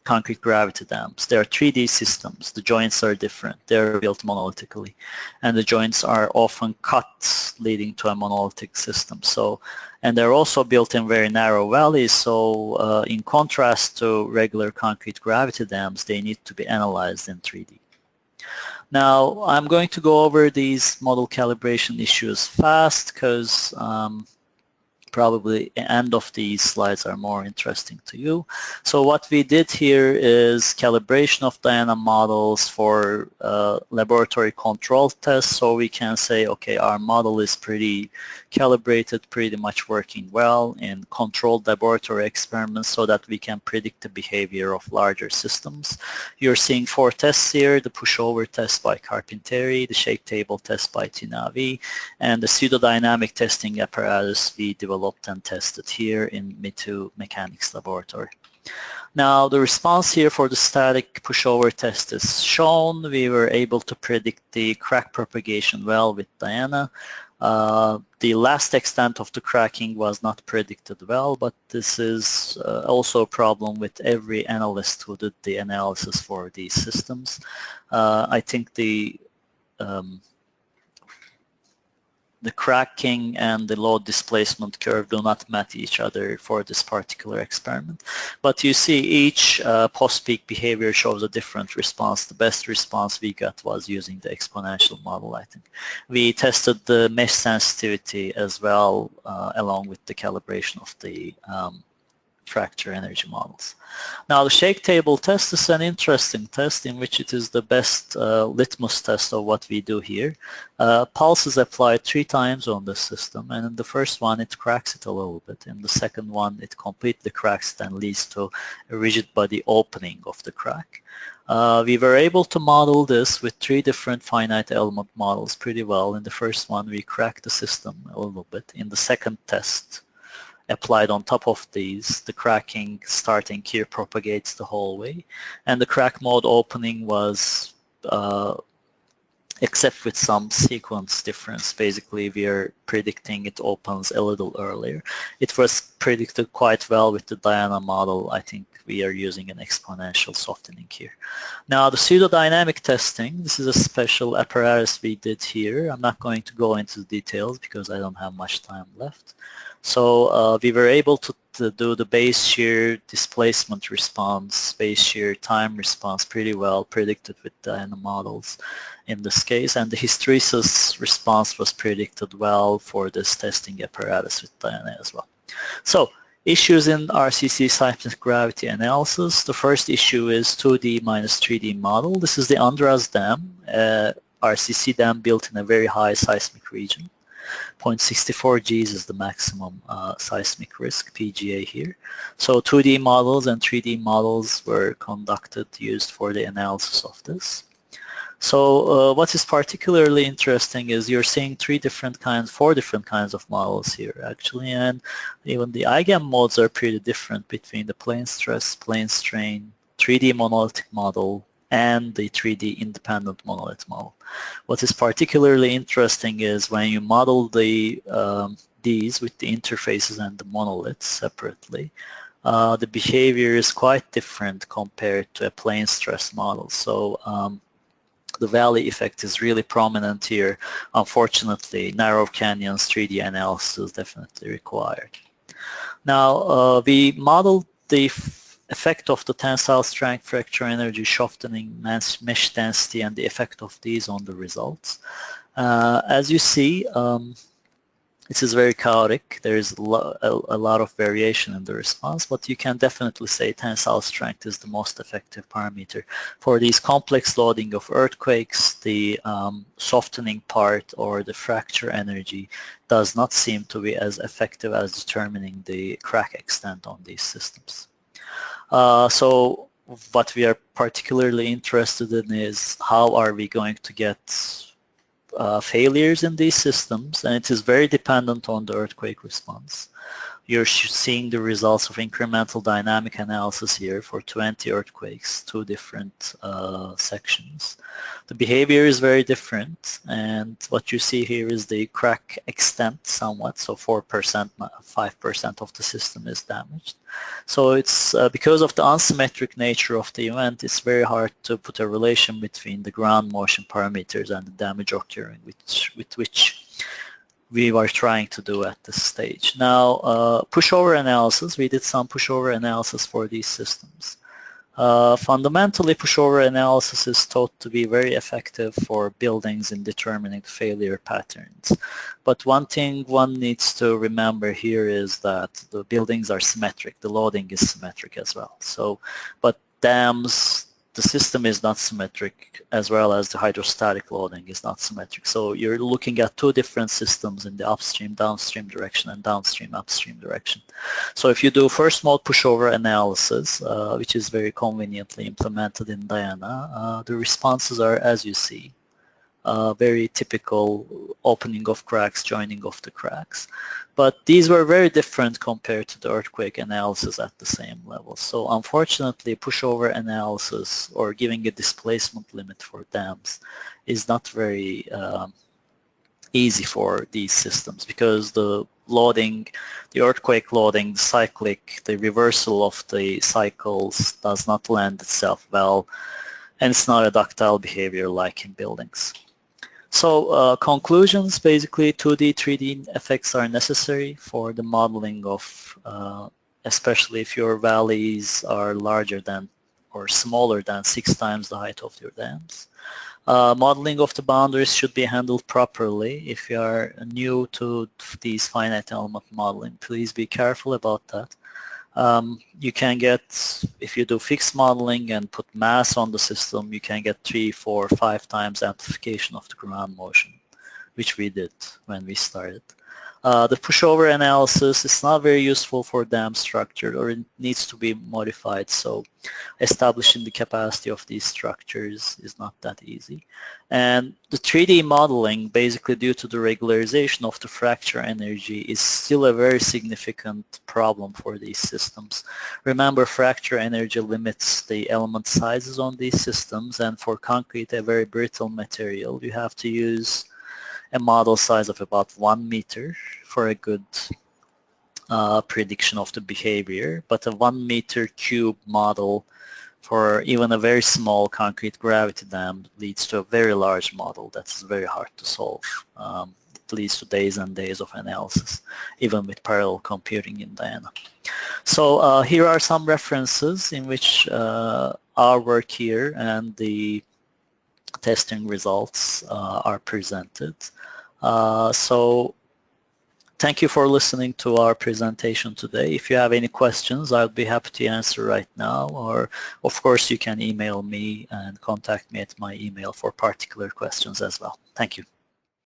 concrete gravity dams. They are 3D systems. The joints are different. They're built monolithically, and the joints are often cut, leading to a monolithic system. So, and they're also built in very narrow valleys. So, in contrast to regular concrete gravity dams, they need to be analyzed in 3D. Now, I'm going to go over these model calibration issues fast because probably the end of these slides are more interesting to you. So what we did here is calibration of Diana models for laboratory control tests, so we can say, okay, our model is pretty calibrated, pretty much working well in controlled laboratory experiments so that we can predict the behavior of larger systems. You're seeing 4 tests here: the pushover test by Carpinteri, the shake table test by Tinavi, and the pseudodynamic testing apparatus we developed and tested here in MITU Mechanics Laboratory. Now, the response here for the static pushover test is shown. We were able to predict the crack propagation well with Diana. The last extent of the cracking was not predicted well, but this is also a problem with every analyst who did the analysis for these systems. I think the cracking and the load displacement curve do not match each other for this particular experiment. But you see each post-peak behavior shows a different response. The best response we got was using the exponential model, I think. We tested the mesh sensitivity as well, along with the calibration of the fracture energy models. Now, the shake table test is an interesting test in which it is the best litmus test of what we do here. Pulse is applied 3 times on the system, and in the first one it cracks it a little bit. In the second one it completely cracks it and leads to a rigid body opening of the crack. We were able to model this with 3 different finite element models pretty well. In the first one we cracked the system a little bit. In the second test, applied on top of these, the cracking starting here propagates the whole way, and the crack mode opening was, except with some sequence difference, basically we are predicting it opens a little earlier. It was predicted quite well with the Diana model. I think we are using an exponential softening here. Now, the pseudodynamic testing, this is a special apparatus we did here. I'm not going to go into the details because I don't have much time left. So we were able to do the base shear displacement response, base shear time response pretty well predicted with Diana models in this case, and the hysteresis response was predicted well for this testing apparatus with Diana as well. So, issues in RCC seismic gravity analysis. The first issue is 2D minus 3D model. This is the Andras Dam, RCC dam built in a very high seismic region. 0.64 Gs is the maximum seismic risk, PGA here. So 2D models and 3D models were conducted, used for the analysis of this. So what is particularly interesting is you're seeing 4 different kinds of models here actually, and even the eigen modes are pretty different between the plane stress, plane strain, 3D monolithic model, and the 3D independent monolith model. What is particularly interesting is when you model the these with the interfaces and the monoliths separately, the behavior is quite different compared to a plane stress model. So the valley effect is really prominent here. Unfortunately, narrow canyons 3D analysis is definitely required. Now, we modeled the effect of the tensile strength, fracture energy, softening, mesh density, and the effect of these on the results. As you see, this is very chaotic. There is a lot of variation in the response, but you can definitely say tensile strength is the most effective parameter. For these complex loading of earthquakes, the softening part or the fracture energy does not seem to be as effective as determining the crack extent on these systems. So what we are particularly interested in is how are we going to get failures in these systems, and it is very dependent on the earthquake response. You're seeing the results of incremental dynamic analysis here for 20 earthquakes, 2 different sections. The behavior is very different, and what you see here is the crack extent somewhat, so 4%, 5% of the system is damaged. So it's because of the unsymmetric nature of the event, it's very hard to put a relation between the ground motion parameters and the damage occurring, with which we were trying to do at this stage. Now, pushover analysis, we did some pushover analysis for these systems. Fundamentally, pushover analysis is thought to be very effective for buildings in determining failure patterns. But one thing one needs to remember here is that the buildings are symmetric. The loading is symmetric as well. So, but dams, the system is not symmetric, as well as the hydrostatic loading is not symmetric. So you're looking at 2 different systems in the upstream, downstream direction and downstream, upstream direction. So if you do first mode pushover analysis, which is very conveniently implemented in Diana, the responses are, as you see, very typical opening of cracks, joining of the cracks. But these were very different compared to the earthquake analysis at the same level. So unfortunately, pushover analysis or giving a displacement limit for dams is not very easy for these systems, because the loading, the earthquake loading, the cyclic, the reversal of the cycles does not lend itself well, and it's not a ductile behavior like in buildings. So conclusions, basically 2D, 3D effects are necessary for the modeling of, especially if your valleys are larger than or smaller than 6 times the height of your dams. Modeling of the boundaries should be handled properly. If you are new to these finite element modeling, please be careful about that. You can get, if you do fixed modeling and put mass on the system, you can get 3, 4, 5 times amplification of the ground motion, which we did when we started. The pushover analysis is not very useful for dam structure, or it needs to be modified, so establishing the capacity of these structures is not that easy. And the 3D modeling, basically due to the regularization of the fracture energy, is still a very significant problem for these systems. Remember, fracture energy limits the element sizes on these systems, and for concrete, a very brittle material, you have to use a model size of about 1 meter for a good prediction of the behavior, but a 1 meter cube model for even a very small concrete gravity dam leads to a very large model that's very hard to solve. It leads to days and days of analysis, even with parallel computing in Diana. So here are some references in which our work here and the testing results are presented. So thank you for listening to our presentation today. If you have any questions, I'll be happy to answer right now, or of course you can email me and contact me at my email for particular questions as well. Thank you.